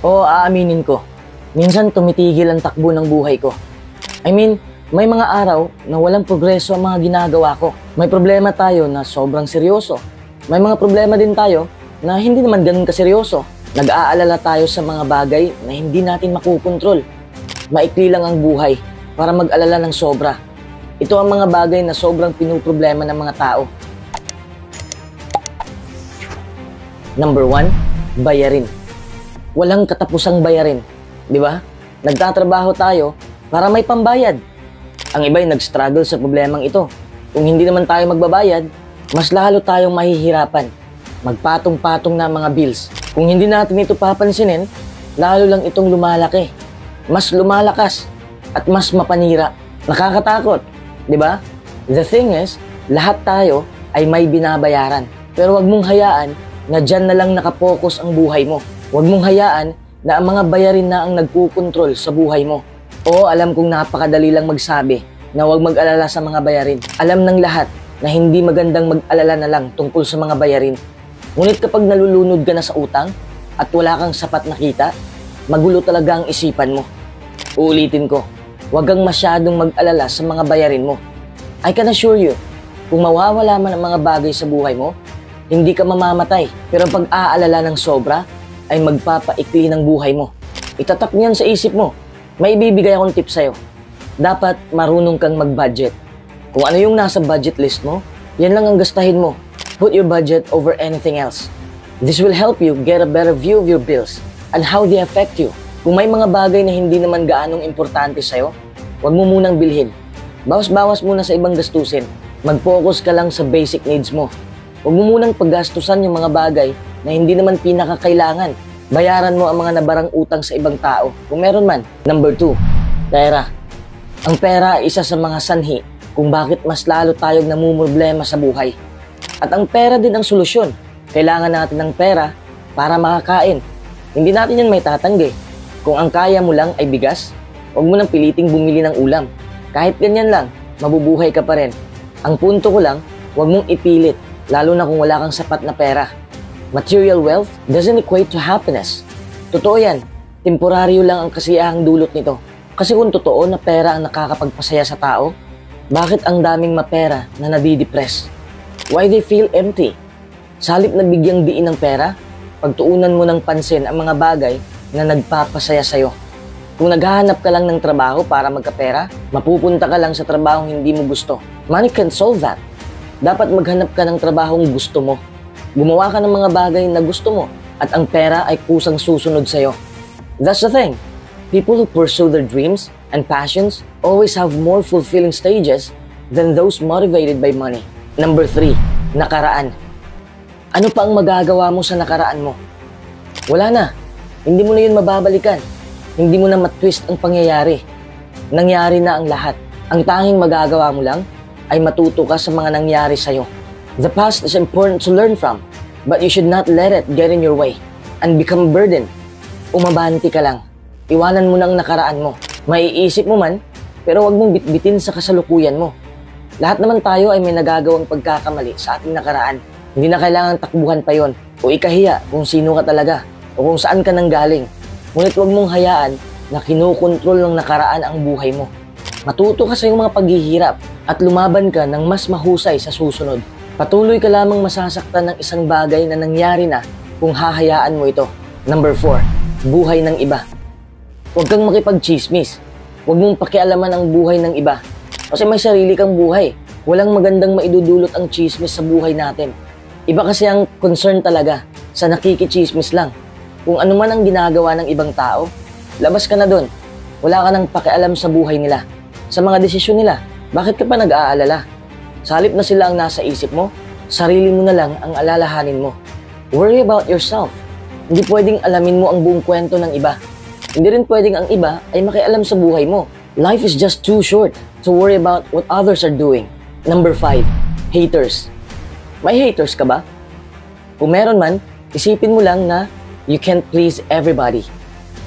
Oo, aaminin ko. Minsan tumitigil ang takbo ng buhay ko. May mga araw na walang progreso ang mga ginagawa ko. May problema tayo na sobrang seryoso. May mga problema din tayo na hindi naman ganun kaseryoso. Nag-aalala tayo sa mga bagay na hindi natin makukontrol. Maikli lang ang buhay para mag-alala ng sobra. Ito ang mga bagay na sobrang pinuproblema ng mga tao. Number 1, bayarin. Walang katapusang bayarin, di ba? Nagtatrabaho tayo para may pambayad. Ang iba'y nag-struggle sa problemang ito. Kung hindi naman tayo magbabayad, mas lalo tayong mahihirapan. Magpatong-patong na mga bills. Kung hindi natin ito papansinin, lalo lang itong lumalaki. Mas lumalakas at mas mapanira. Nakakatakot, di ba? The thing is, lahat tayo ay may binabayaran. Pero wag mong hayaan na dyan na lang nakapokus ang buhay mo. Huwag mong hayaan na ang mga bayarin na ang nagkukontrol sa buhay mo. Oo, alam kong napakadali lang magsabi na huwag mag-alala sa mga bayarin. Alam ng lahat na hindi magandang mag-alala na lang tungkol sa mga bayarin. Ngunit kapag nalulunod ka na sa utang at wala kang sapat na kita, magulo talaga ang isipan mo. Uulitin ko, huwag kang masyadong mag-alala sa mga bayarin mo. I can assure you, kung mawawala man ang mga bagay sa buhay mo, hindi ka mamamatay. Pero pag-aalala ng sobra, ay magpapaikli ng buhay mo. Itatak niyan sa isip mo. May ibibigay akong tip sa'yo. Dapat marunong kang mag-budget. Kung ano yung nasa budget list mo, yan lang ang gastahin mo. Put your budget over anything else. This will help you get a better view of your bills and how they affect you. Kung may mga bagay na hindi naman gaanong importante sa'yo, huwag mo munang bilhin. Bawas-bawas muna sa ibang gastusin. Mag-focus ka lang sa basic needs mo. Huwag mo munang paggastusan yung mga bagay na hindi naman pinakakailangan. Bayaran mo ang mga nabarang utang sa ibang tao, kung meron man. Number 2, pera. Ang pera ay isa sa mga sanhi kung bakit mas lalo tayong namumroblema sa buhay. At ang pera din ang solusyon. Kailangan natin ng pera para makakain. Hindi natin yan may tatanggi. Kung ang kaya mo lang ay bigas, huwag mo nang piliting bumili ng ulam. Kahit ganyan lang, mabubuhay ka pa rin. Ang punto ko lang, huwag mong ipilit, lalo na kung wala kang sapat na pera. Material wealth doesn't equate to happiness. Totoo yan, temporaryo lang ang kasiyahang dulot nito. Kasi kung totoo na pera ang nakakapagpasaya sa tao, bakit ang daming mapera na nadidepress? Why they feel empty? Sa halip na bigyang diin ng pera, pagtuunan mo ng pansin ang mga bagay na nagpapasaya sa'yo. Kung naghahanap ka lang ng trabaho para magkapera, mapupunta ka lang sa trabahong hindi mo gusto. Money can solve that. Dapat maghanap ka ng trabahong gusto mo. Gumawa ka ng mga bagay na gusto mo at ang pera ay kusang susunod sa'yo. That's the thing. People who pursue their dreams and passions always have more fulfilling stages than those motivated by money. Number 3, nakaraan. Ano pa ang magagawa mo sa nakaraan mo? Wala na. Hindi mo na yun mababalikan. Hindi mo na matwist ang pangyayari. Nangyari na ang lahat. Ang tanging magagawa mo lang ay matuto ka sa mga nangyari sa'yo. The past is important to learn from, but you should not let it get in your way and become a burden. Umabanti ka lang. Iwanan mo na ang nakaraan mo. Maiisip mo man, pero wag mong bitbitin sa kasalukuyan mo. Lahat naman tayo ay may nagagawang pagkakamali sa ating nakaraan. Hindi na kailangan takbuhan pa yon o ikahiya kung sino ka talaga o kung saan ka nanggaling. Ngunit wag mong hayaan na kinukontrol ng nakaraan ang buhay mo. Matuto ka sa iyong mga paghihirap at lumaban ka ng mas mahusay sa susunod. Patuloy ka lamang masasaktan ng isang bagay na nangyari na kung hahayaan mo ito. Number 4, buhay ng iba. Huwag kang makipag-chismis. Huwag mong pakialaman ang buhay ng iba. Kasi may sarili kang buhay. Walang magandang maidudulot ang chismis sa buhay natin. Iba kasi ang concern talaga sa nakikichismis lang. Kung ano man ang ginagawa ng ibang tao, labas ka na doon. Wala ka nang pakialam sa buhay nila, sa mga desisyon nila. Bakit ka pa nag-aalala? Sa halip na sila ang nasa isip mo, sarili mo na lang ang alalahanin mo. Worry about yourself. Hindi pwedeng alamin mo ang buong kwento ng iba. Hindi rin pwedeng ang iba ay makialam sa buhay mo. Life is just too short to worry about what others are doing. Number 5, haters. May haters ka ba? Kung meron man, isipin mo lang na you can't please everybody.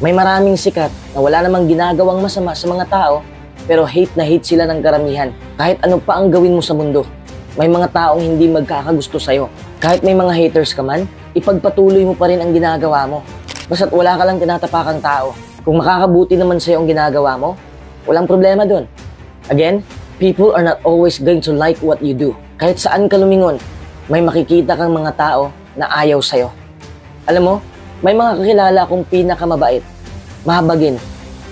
May maraming sikat na wala namang ginagawang masama sa mga tao, pero hate na hate sila ng karamihan. Kahit ano pa ang gawin mo sa mundo, may mga taong hindi magkakagusto sa'yo. Kahit may mga haters ka man, ipagpatuloy mo pa rin ang ginagawa mo. Basta't wala ka lang tinatapakang tao. Kung makakabuti naman sa'yo ang ginagawa mo, walang problema dun. Again, people are not always going to like what you do. Kahit saan ka lumingon, may makikita kang mga tao na ayaw sa'yo. Alam mo, may mga kakilala akong pinakamabait, mahabagin,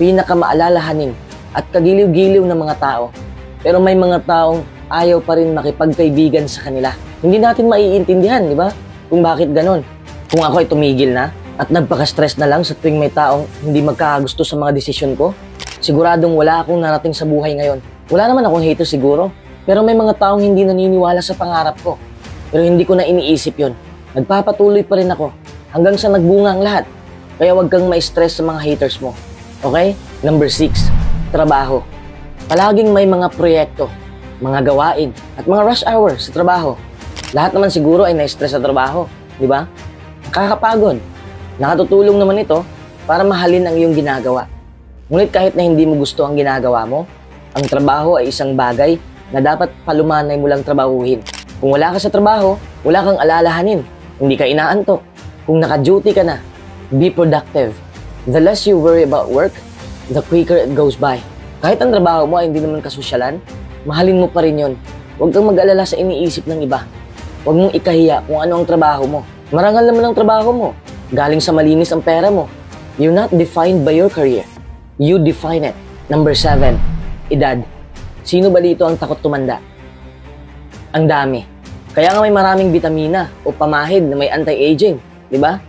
pinakamaalalahanin, at kagiliw-giliw na mga tao. Pero may mga taong ayaw pa rin makipagkaibigan sa kanila. Hindi natin maiintindihan, di ba? Kung bakit ganon. Kung ako ay tumigil na at nagpaka-stress na lang sa tuwing may taong hindi magkakagusto sa mga desisyon ko, siguradong wala akong narating sa buhay ngayon. Wala naman akong hater siguro, pero may mga taong hindi naniniwala sa pangarap ko. Pero hindi ko na iniisip yon. Nagpapatuloy pa rin ako hanggang sa nagbunga ang lahat. Kaya huwag kang ma-stress sa mga haters mo. Okay? Number 6, trabaho. Palaging may mga proyekto, mga gawain, at mga rush hour sa trabaho. Lahat naman siguro ay na-stress sa trabaho, di ba? Nakakapagod. Nakatutulong naman ito para mahalin ang iyong ginagawa. Ngunit kahit na hindi mo gusto ang ginagawa mo, ang trabaho ay isang bagay na dapat palumanay mo lang trabahuhin. Kung wala ka sa trabaho, wala kang alalahanin. Hindi ka inaantok. Kung naka-duty ka na, be productive. The less you worry about work, the quicker it goes by. Kahit ang trabaho mo ay hindi naman kasosyalan, mahalin mo pa rin yun. Huwag kang mag-alala sa iniisip ng iba. Huwag mong ikahiya kung ano ang trabaho mo. Marangal naman ang trabaho mo. Galing sa malinis ang pera mo. You're not defined by your career. You define it. Number 7, edad. Sino ba dito ang takot tumanda? Ang dami. Kaya nga may maraming bitamina o pamahid na may anti-aging, di ba?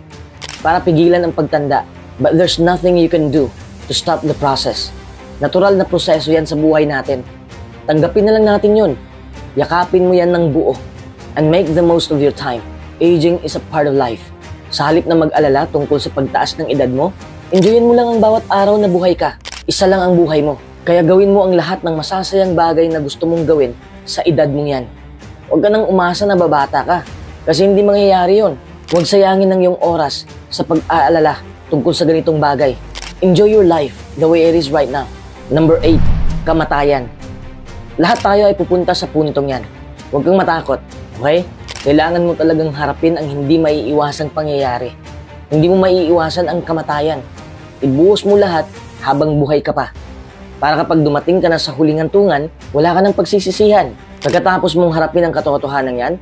Para pigilan ang pagtanda. But there's nothing you can do to stop the process. Natural na proseso yan sa buhay natin. Tanggapin na lang natin yun. Yakapin mo yan ng buo. And make the most of your time. Aging is a part of life. Sa halip na mag-alala tungkol sa pagtaas ng edad mo, enjoyin mo lang ang bawat araw na buhay ka. Isa lang ang buhay mo. Kaya gawin mo ang lahat ng masasayang bagay na gusto mong gawin sa edad mong yan. Huwag ka nang umasa na babata ka. Kasi hindi mangyayari yun. Huwag sayangin ang iyong oras sa pag-aalala tungkol sa ganitong bagay. Enjoy your life the way it is right now. Number 8, kamatayan. Lahat tayo ay pupunta sa puntong yan. Huwag kang matakot, okay? Kailangan mo talagang harapin ang hindi maiiwasang pangyayari. Hindi mo maiiwasan ang kamatayan. Ibuhos mo lahat habang buhay ka pa. Para kapag dumating ka na sa huling hantungan, wala ka ng pagsisisihan. Pagkatapos mong harapin ang katotohanan yan,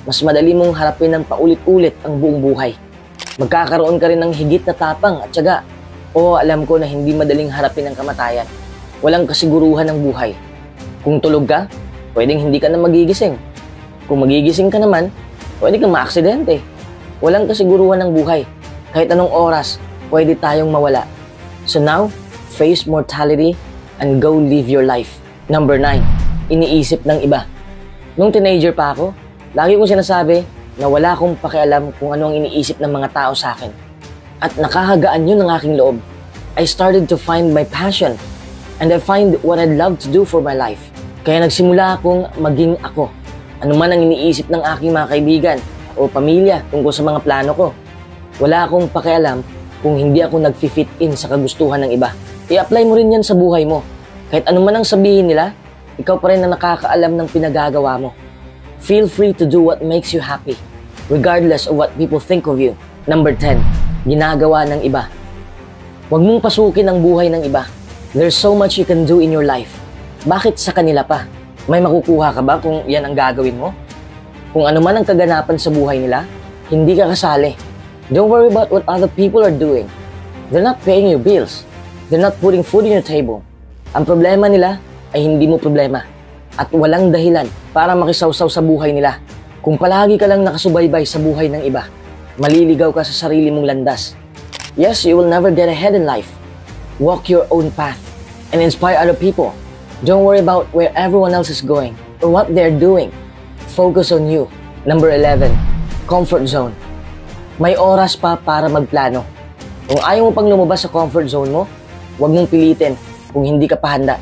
mas madali mong harapin ng paulit-ulit ang buong buhay. Magkakaroon ka rin ng higit na tapang at tiyaga. Oo, alam ko na hindi madaling harapin ang kamatayan. Walang kasiguruhan ng buhay. Kung tulog ka, pwedeng hindi ka na magigising. Kung magigising ka naman, pwede kang maaksidente. Walang kasiguruhan ng buhay. Kahit anong oras, pwede tayong mawala. So now, face mortality and go live your life. Number 9, iniisip ng iba. Nung teenager pa ako, lagi kong sinasabi na wala akong pakialam kung ano ang iniisip ng mga tao sa akin. At nakahagaan yun ng aking loob. I started to find my passion and I find what I'd love to do for my life. Kaya nagsimula akong maging ako. Ano man ang iniisip ng aking mga kaibigan o pamilya tungkol sa mga plano ko. Wala akong pakialam kung hindi ako nag-fit in sa kagustuhan ng iba. I-apply mo rin yan sa buhay mo. Kahit ano man ang sabihin nila, ikaw pa rin ang nakakaalam ng pinagagawa mo. Feel free to do what makes you happy, regardless of what people think of you. Number 10, ginagawa ng iba. Huwag mong pasukin ang buhay ng iba. There's so much you can do in your life. Bakit sa kanila pa? May makukuha ka ba kung yan ang gagawin mo? Kung ano man ang kaganapan sa buhay nila, hindi ka kasali. Don't worry about what other people are doing. They're not paying your bills. They're not putting food in your table. Ang problema nila ay hindi mo problema. At walang dahilan para makisawsaw sa buhay nila. Kung palagi ka lang nakasubaybay sa buhay ng iba, maliligaw ka sa sarili mong landas. Yes, you will never get ahead in life. Walk your own path and inspire other people. Don't worry about where everyone else is going or what they're doing. Focus on you. Number 11, comfort zone. May oras pa para magplano. Kung ayaw mo pang lumabas sa comfort zone mo, huwag mong pilitin kung hindi ka pa handa.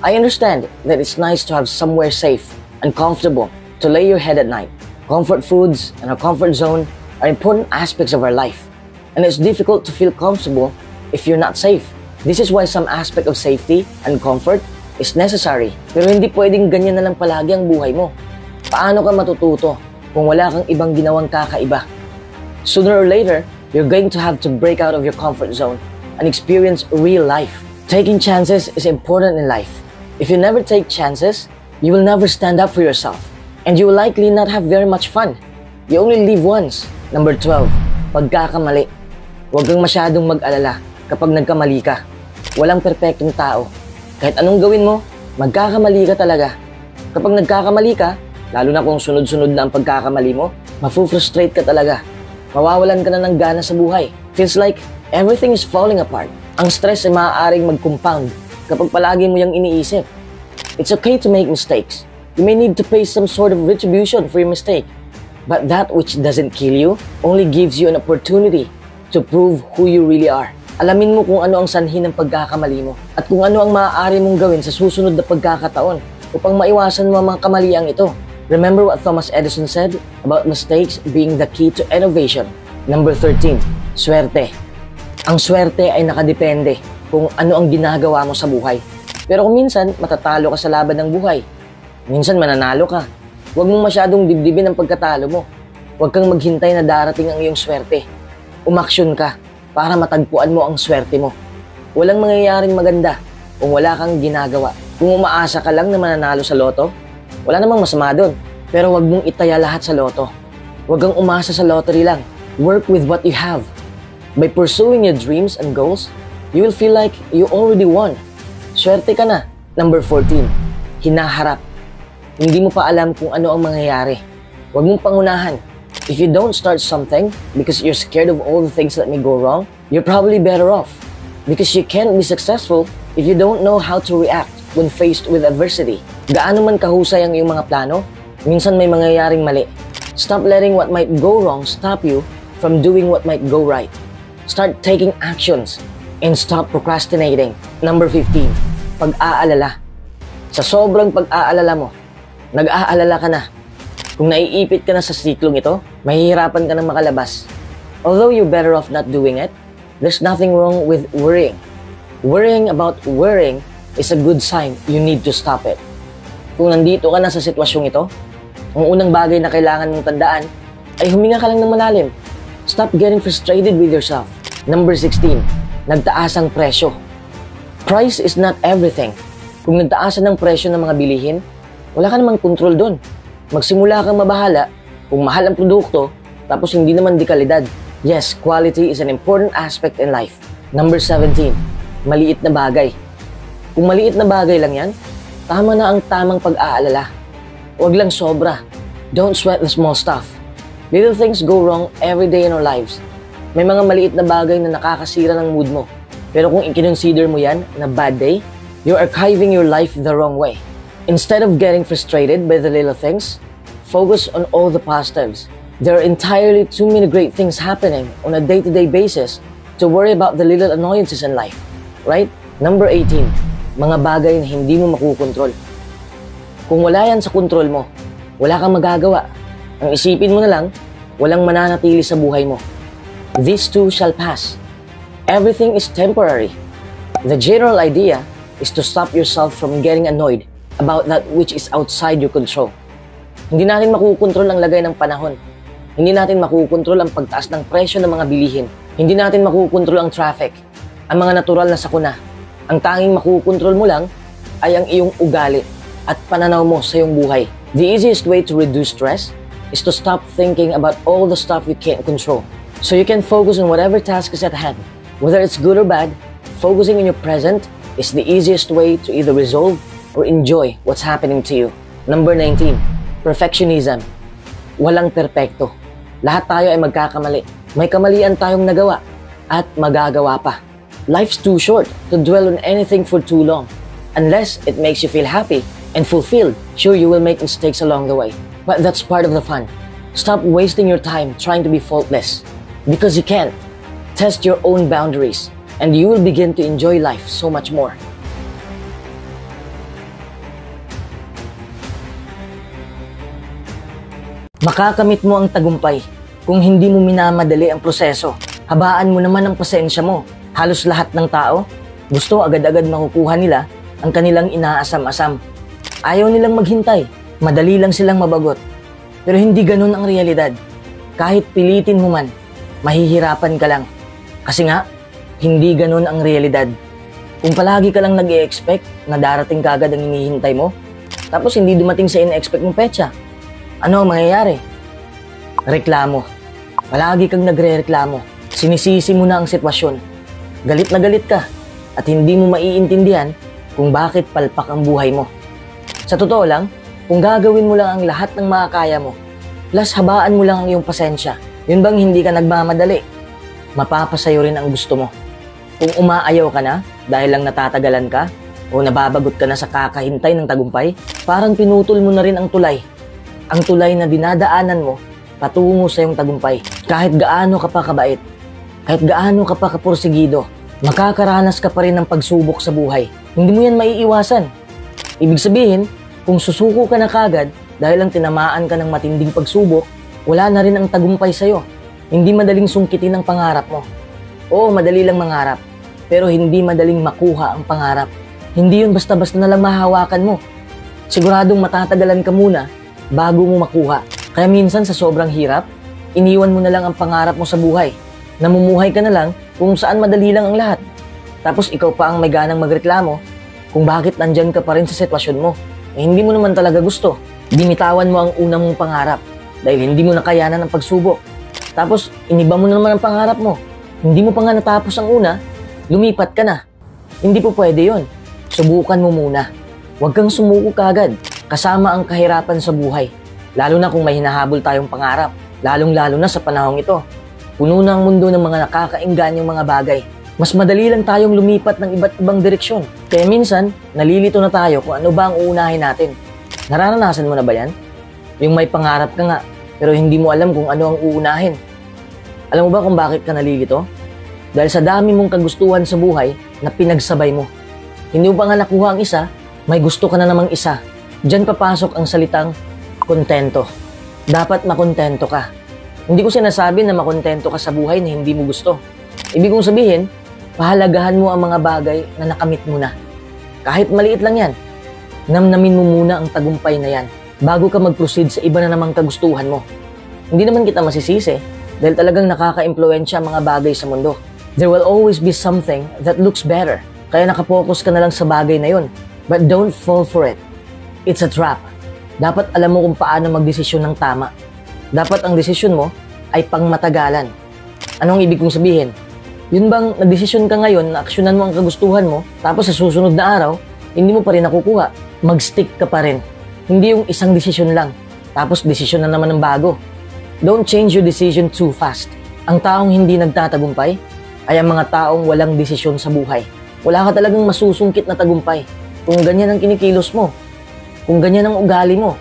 I understand that it's nice to have somewhere safe and comfortable to lay your head at night. Comfort foods and our comfort zone are important aspects of our life. And it's difficult to feel comfortable if you're not safe. This is why some aspect of safety and comfort is necessary. Pero hindi pwedeng ganyan na lang palagi ang buhay mo. Paano ka matututo kung wala kang ibang ginawang kakaiba? Sooner or later, you're going to have to break out of your comfort zone and experience real life. Taking chances is important in life. If you never take chances, you will never stand up for yourself. And you will likely not have very much fun. You only live once. Number 12, pagkakamali. Huwag kang masyadong mag-alala kapag nagkamali ka. Walang perpektong tao. Kahit anong gawin mo, magkakamali ka talaga. Kapag nagkakamali ka, lalo na kung sunod-sunod na ang pagkakamali mo, mafu-frustrate ka talaga. Mawawalan ka na ng gana sa buhay. Feels like everything is falling apart. Ang stress ay maaaring mag-compound kapag palagi mo yung iniisip. It's okay to make mistakes. You may need to pay some sort of retribution for your mistake. But that which doesn't kill you only gives you an opportunity to prove who you really are. Alamin mo kung ano ang sanhi ng pagkakamali mo at kung ano ang maaari mong gawin sa susunod na pagkakataon upang maiwasan mo ang mga kamaliang ito. Remember what Thomas Edison said about mistakes being the key to innovation. Number 13, swerte. Ang swerte ay nakadepende kung ano ang ginagawa mo sa buhay. Pero kung minsan, matatalo ka sa laban ng buhay. Minsan mananalo ka. Huwag mong masyadong dibdibin ang pagkatalo mo. Huwag kang maghintay na darating ang iyong swerte. Umaksyon ka para matagpuan mo ang swerte mo. Walang mangyayaring maganda kung wala kang ginagawa. Kung umaasa ka lang na mananalo sa loto, wala namang masama doon. Pero huwag mong itaya lahat sa loto. Huwag kang umasa sa lottery lang. Work with what you have. By pursuing your dreams and goals, you will feel like you already won. Swerte ka na. Number 14, hinaharap. Hindi mo pa alam kung ano ang mangyayari. Huwag mong pangunahan. If you don't start something because you're scared of all the things that may go wrong, you're probably better off. Because you can't be successful if you don't know how to react when faced with adversity. Gaano man kahusay ang iyong mga plano, minsan may mangyayaring mali. Stop letting what might go wrong stop you from doing what might go right. Start taking actions and stop procrastinating. Number 15, pag-aalala. Sa sobrang pag-aalala mo, nag-aalala ka na. Kung naiipit ka na sa siklong ito, mahihirapan ka na makalabas. Although you're better off not doing it, there's nothing wrong with worrying. Worrying about worrying is a good sign you need to stop it. Kung nandito ka na sa sitwasyong ito, ang unang bagay na kailangan mong tandaan ay huminga ka lang ng malalim. Stop getting frustrated with yourself. Number 16, nagtaas ang presyo. Price is not everything. Kung nagtaasan ng presyo ng mga bilihin, wala ka namang control doon. Magsimula kang mabahala kung mahal ang produkto tapos hindi naman di kalidad. Yes, quality is an important aspect in life. Number 17, maliit na bagay. Kung maliit na bagay lang yan, tama na ang tamang pag-aalala. Huwag lang sobra. Don't sweat the small stuff. Little things go wrong every day in our lives. May mga maliit na bagay na nakakasira ng mood mo. Pero kung i-consider mo yan na bad day, you're archiving your life the wrong way. Instead of getting frustrated by the little things, focus on all the positives. There are entirely too many great things happening on a day-to-day basis to worry about the little annoyances in life. Right? Number 18, mga bagay na hindi mo makukontrol. Kung wala yan sa kontrol mo, wala kang magagawa. Ang isipin mo na lang, walang mananatili sa buhay mo. These too shall pass. Everything is temporary. The general idea is to stop yourself from getting annoyed about that which is outside your control. Hindi natin makukontrol ang lagay ng panahon. Hindi natin makukontrol ang pagtaas ng presyo ng mga bilihin. Hindi natin makukontrol ang traffic, ang mga natural na sakuna. Ang tanging makukontrol mo lang ay ang iyong ugali at pananaw mo sa iyong buhay. The easiest way to reduce stress is to stop thinking about all the stuff you can't control. So you can focus on whatever task is at hand. Whether it's good or bad, focusing on your present is the easiest way to either resolve or enjoy what's happening to you. Number 19, perfectionism. Walang perpekto. Lahat tayo ay magkakamali. May kamalian tayong nagawa at magagawa pa. Life's too short to dwell on anything for too long. Unless it makes you feel happy and fulfilled, sure you will make mistakes along the way. But that's part of the fun. Stop wasting your time trying to be faultless. Because you can't. Test your own boundaries and you will begin to enjoy life so much more. Makakamit mo ang tagumpay kung hindi mo minamadali ang proseso. Habaan mo naman ang pasensya mo. Halos lahat ng tao gusto agad-agad makukuha nila ang kanilang inaasam-asam. Ayaw nilang maghintay. Madali lang silang mabagot. Pero hindi ganun ang realidad. Kahit pilitin mo man, mahihirapan ka lang. Kasi nga, hindi ganun ang realidad. Kung palagi ka lang nag-i-expect na darating kagad ang hinihintay mo, tapos hindi dumating sa ina-expect mong petsa, ano ang mangyayari? Reklamo. Palagi kang nagre-reklamo. Sinisisi mo na ang sitwasyon. Galit na galit ka at hindi mo maiintindihan kung bakit palpak ang buhay mo. Sa totoo lang, kung gagawin mo lang ang lahat ng makakaya mo, plus habaan mo lang ang iyong pasensya, yun bang hindi ka nagmamadali? Mapapasayo rin ang gusto mo. Kung umaayaw ka na dahil lang natatagalan ka o nababagot ka na sa kakahintay ng tagumpay, parang pinutol mo na rin ang tulay. Ang tulay na dinadaanan mo patungo sa iyong tagumpay. Kahit gaano ka pa kabait, kahit gaano ka pa kapursigido, makakaranas ka pa rin ng pagsubok sa buhay. Hindi mo yan maiiwasan. Ibig sabihin, kung susuko ka na kagad dahil lang tinamaan ka ng matinding pagsubok, wala na rin ang tagumpay sa'yo. Hindi madaling sungkitin ang pangarap mo. Oo, madali lang mangarap, pero hindi madaling makuha ang pangarap. Hindi yun basta-basta na lang mahahawakan mo. Siguradong matatagalan ka muna bago mo makuha. Kaya minsan sa sobrang hirap, iniwan mo na lang ang pangarap mo sa buhay. Namumuhay ka na lang kung saan madali lang ang lahat. Tapos ikaw pa ang may ganang magreklamo kung bakit nandyan ka pa rin sa sitwasyon mo. Hindi mo naman talaga gusto. Binitawan mo ang unang mong pangarap dahil hindi mo nakayanan ang pagsubok. Tapos iniba mo na naman ang pangarap mo. Hindi mo pa nga natapos ang una, lumipat ka na. Hindi po pwede yon. Subukan mo muna. Huwag kang sumuko kagad kasama ang kahirapan sa buhay. Lalo na kung may hinahabol tayong pangarap. Lalong-lalo na sa panahong ito. Puno na ang mundo ng mga nakakaingganyang mga bagay. Mas madali lang tayong lumipat ng iba't ibang direksyon. Kaya minsan, nalilito na tayo kung ano ba ang uunahin natin. Nararanasan mo na ba yan? Yung may pangarap ka nga, pero hindi mo alam kung ano ang uunahin. Alam mo ba kung bakit ka nalilito? Dahil sa dami mong kagustuhan sa buhay na pinagsabay mo. Hindi mo pa nga nakuha ang isa, may gusto ka na namang isa. Diyan papasok ang salitang kontento. Dapat makontento ka. Hindi ko sinasabi na makontento ka sa buhay na hindi mo gusto. Ibig kong sabihin, pahalagahan mo ang mga bagay na nakamit mo na. Kahit maliit lang yan, namnamin mo muna ang tagumpay na yan bago ka mag-proceed sa iba na namang kagustuhan mo. Hindi naman kita masisisi dahil talagang nakaka-impluwensya ang mga bagay sa mundo. There will always be something that looks better. Kaya nakapokus ka na lang sa bagay na yun. But don't fall for it. It's a trap. Dapat alam mo kung paano magdesisyon ng tama. Dapat ang desisyon mo ay pangmatagalan. Anong ibig kong sabihin? Yun bang nagdesisyon ka ngayon na aksyonan mo ang kagustuhan mo, tapos sa susunod na araw, hindi mo pa rin nakukuha. Mag-stick ka pa rin. Hindi yung isang desisyon lang, tapos desisyon na naman ng bago. Don't change your decision too fast. Ang taong hindi nagtatagumpay ay ang mga taong walang desisyon sa buhay. Wala ka talagang masusungkit na tagumpay kung ganyan ang kinikilos mo, kung ganyan ang ugali mo.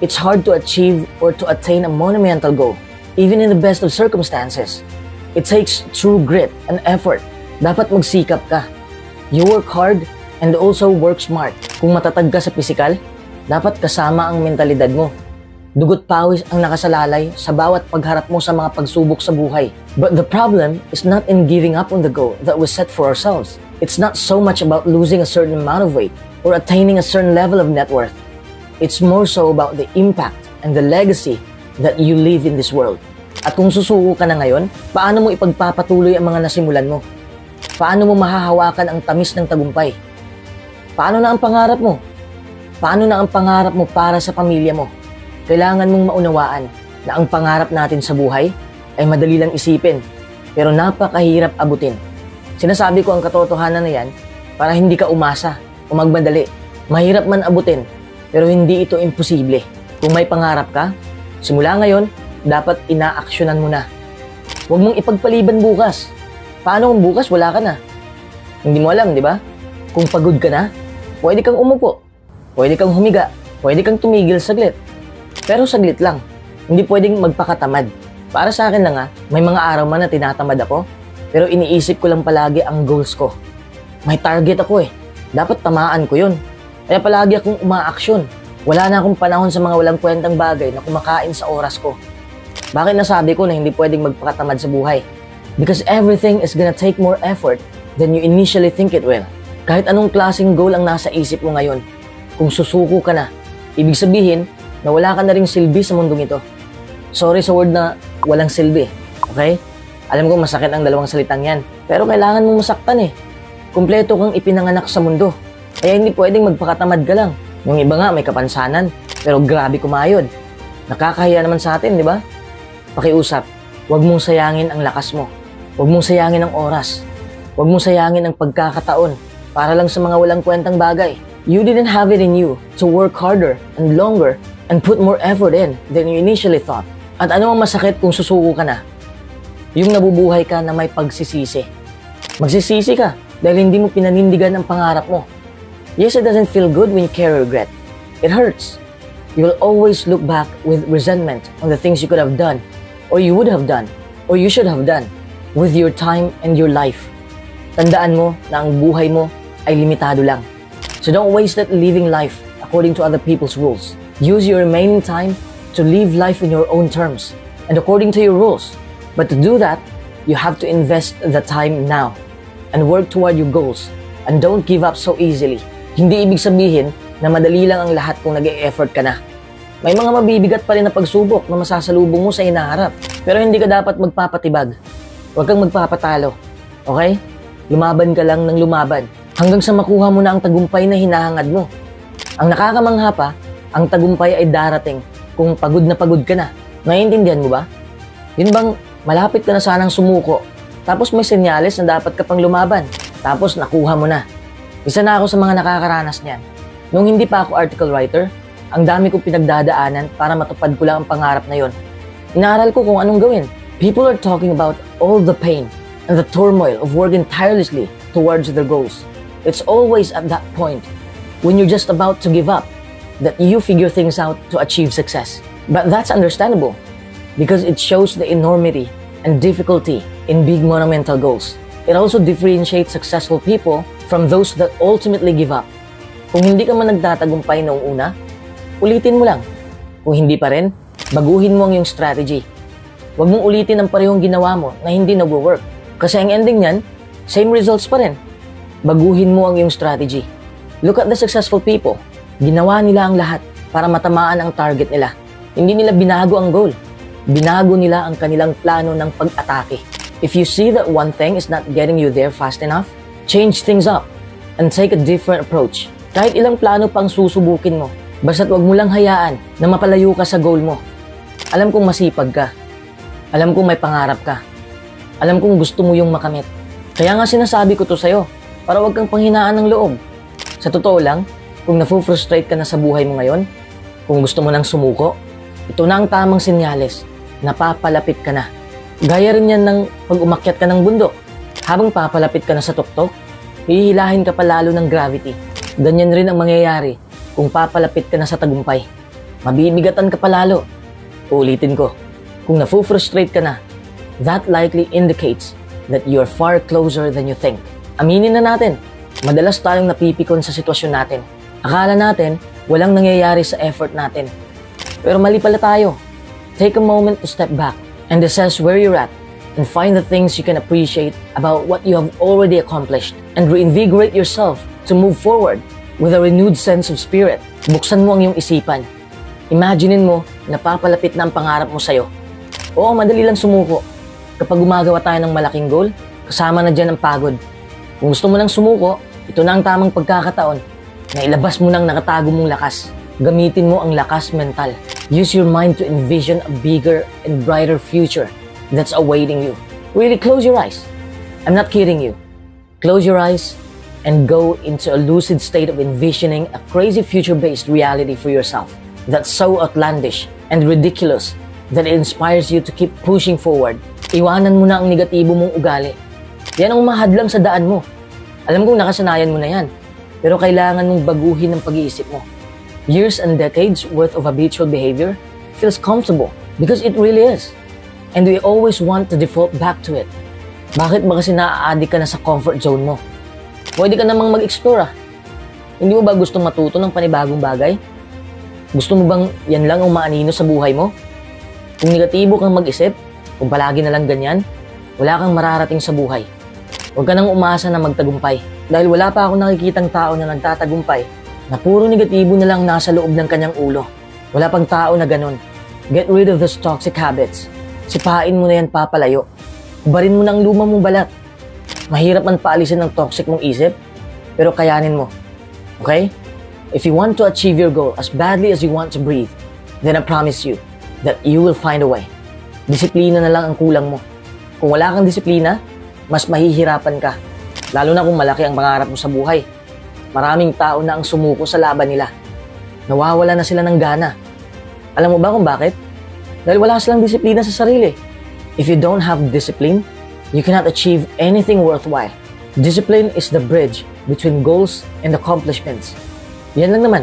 It's hard to achieve or to attain a monumental goal, even in the best of circumstances. It takes true grit and effort. Dapat magsikap ka. You work hard and also work smart. Kung matatag ka sa pisikal, dapat kasama ang mentalidad mo. Dugot pawis ang nakasalalay sa bawat pagharap mo sa mga pagsubok sa buhay. But the problem is not in giving up on the goal that we set for ourselves. It's not so much about losing a certain amount of weight or attaining a certain level of net worth. It's more so about the impact and the legacy that you leave in this world. At kung susuko ka na ngayon, paano mo ipagpapatuloy ang mga nasimulan mo? Paano mo mahahawakan ang tamis ng tagumpay? Paano na ang pangarap mo? Paano na ang pangarap mo para sa pamilya mo? Kailangan mong maunawaan na ang pangarap natin sa buhay ay madali lang isipin, pero napakahirap abutin. Sinasabi ko ang katotohanan na yan para hindi ka umasa o magmadali. Mahirap man abutin, pero hindi ito imposible. Kung may pangarap ka, simula ngayon, dapat inaaksyonan mo na. Huwag mong ipagpaliban bukas. Paano kung bukas wala ka na? Hindi mo alam, di ba? Kung pagod ka na, pwede kang umupo, pwede kang humiga, pwede kang tumigil saglit. Pero saglit lang. Hindi pwedeng magpakatamad. Para sa akin lang may mga araw man na tinatamad ako, pero iniisip ko lang palagi ang goals ko. May target ako Dapat tamaan ko yun. Kaya palagi akong umaaksyon. Wala na akong panahon sa mga walang kwentang bagay na kumakain sa oras ko. Bakit nasabi ko na hindi pwedeng magpakatamad sa buhay? Because everything is gonna take more effort than you initially think it will. Kahit anong klaseng goal ang nasa isip mo ngayon, kung susuko ka na, ibig sabihin na wala ka na ring silbi sa mundong ito. Sorry sa word na walang silbi, okay? Alam ko masakit ang dalawang salitang yan, pero kailangan mong masaktan eh. Kumpleto kang ipinanganak sa mundo. Kaya hindi pwedeng magpakatamad ka lang. Yung iba nga may kapansanan, pero grabe kumayod. Nakakahiya naman sa atin, di ba? Pakiusap, huwag mong sayangin ang lakas mo. Huwag mong sayangin ang oras. Huwag mong sayangin ang pagkakataon para lang sa mga walang kwentang bagay. You didn't have it in you to work harder and longer and put more effort in than you initially thought. At ano ang masakit kung susuko ka na? Yung nabubuhay ka na may pagsisisi. Magsisisi ka dahil hindi mo pinanindigan ang pangarap mo. Yes, it doesn't feel good when you carry regret. It hurts. You will always look back with resentment on the things you could have done, or you would have done, or you should have done with your time and your life. Tandaan mo na ang buhay mo ay limitado lang. So don't waste that living life according to other people's rules. Use your remaining time to live life in your own terms and according to your rules. But to do that, you have to invest the time now and work toward your goals and don't give up so easily. Hindi ibig sabihin na madali lang ang lahat kung nag-e-effort ka na. May mga mabibigat pa rin na pagsubok na masasalubong mo sa hinaharap. Pero hindi ka dapat magpapatibag. Huwag kang magpapatalo. Okay? Lumaban ka lang ng lumaban hanggang sa makuha mo na ang tagumpay na hinahangad mo. Ang nakakamangha pa, ang tagumpay ay darating kung pagod ka na. Naiintindihan mo ba? Yun bang malapit ka na sanang sumuko, tapos may senyales na dapat ka pang lumaban, tapos nakuha mo na. Isa na ako sa mga nakakaranas niyan. Nung hindi pa ako article writer, ang dami kong pinagdadaanan para matupad ko lang ang pangarap na yon. Inaaral ko kung anong gawin. People are talking about all the pain and the turmoil of working tirelessly towards their goals. It's always at that point, when you're just about to give up, that you figure things out to achieve success. But that's understandable, because it shows the enormity and difficulty in big monumental goals. It also differentiates successful people from those that ultimately give up. Kung hindi ka man nagtatagumpay noong una, ulitin mo lang. Kung hindi pa rin, baguhin mo ang iyong strategy. Huwag mong ulitin ang parehong ginawa mo na hindi nag-work. Kasi ang ending niyan, same results pa rin. Baguhin mo ang iyong strategy. Look at the successful people. Ginawa nila ang lahat para matamaan ang target nila. Hindi nila binago ang goal. Binago nila ang kanilang plano ng pag-atake. If you see that one thing is not getting you there fast enough, change things up and take a different approach. Kahit ilang plano pang susubukin mo, basta't wag mo lang hayaan na mapalayo ka sa goal mo. Alam kong masipag ka. Alam kong may pangarap ka. Alam kong gusto mo yung makamit. Kaya nga sinasabi ko to sa'yo, para wag kang panghinaan ng loob. Sa totoo lang, kung nafu-frustrate ka na sa buhay mo ngayon, kung gusto mo nang sumuko, ito na ang tamang senyales. Napapalapit ka na. Gaya rin yan ng pag umakyat ka ng bundok. Habang papalapit ka na sa tuktok, hihilahin ka pa lalo ng gravity. Ganyan rin ang mangyayari kung papalapit ka na sa tagumpay. Mabibigatan ka pa lalo. Uulitin ko, kung nafu-frustrate ka na, that likely indicates that you're far closer than you think. Aminin na natin, madalas tayong napipikon sa sitwasyon natin. Akala natin, walang nangyayari sa effort natin. Pero mali pala tayo. Take a moment to step back and assess where you're at and find the things you can appreciate about what you have already accomplished and reinvigorate yourself to move forward with a renewed sense of spirit. Buksan mo ang iyong isipan. Imaginein mo na papalapit na ang pangarap mo sa'yo. Oo, madali lang sumuko. Kapag gumagawa tayo ng malaking goal, kasama na dyan ang pagod. Kung gusto mo nang sumuko, ito na ang tamang pagkakataon na ilabas mo ng nakatago mong lakas. Gamitin mo ang lakas mental. Use your mind to envision a bigger and brighter future that's awaiting you. Really close your eyes. I'm not kidding you. Close your eyes and go into a lucid state of envisioning a crazy future-based reality for yourself that's so outlandish and ridiculous that it inspires you to keep pushing forward. Iwanan mo na ang negatibo mong ugali. Yan ang mahadlang sa daan mo. Alam kong nakasanayan mo na yan, pero kailangan mong baguhin ang pag-iisip mo. Years and decades worth of habitual behavior feels comfortable because it really is. And we always want to default back to it. Bakit ba kasi naa-addict ka na sa comfort zone mo? Pwede ka namang mag-explore. Hindi mo ba gustong matuto ng panibagong bagay? Gusto mo bang yan lang ang maanino sa buhay mo? Kung negatibo kang mag-isip, kung palagi na lang ganyan, wala kang mararating sa buhay. Huwag ka nang umasa na magtagumpay. Dahil wala pa akong nakikitang tao na nagtatagumpay na puro negatibo na lang nasa loob ng kanyang ulo. Wala pang tao na ganun. Get rid of those toxic habits. Sipain mo na yan papalayo. Hubarin mo na ang luma mong balat. Mahirap man paalisin ng toxic mong isip, pero kayanin mo. Okay? If you want to achieve your goal as badly as you want to breathe, then I promise you that you will find a way. Disiplina na lang ang kulang mo. Kung wala kang disiplina, mas mahihirapan ka. Lalo na kung malaki ang pangarap mo sa buhay. Maraming tao na ang sumuko sa laban nila. Nawawala na sila ng gana. Alam mo ba kung bakit? Dahil wala silang disiplina sa sarili. If you don't have discipline, you cannot achieve anything worthwhile. Discipline is the bridge between goals and accomplishments. Yan lang naman.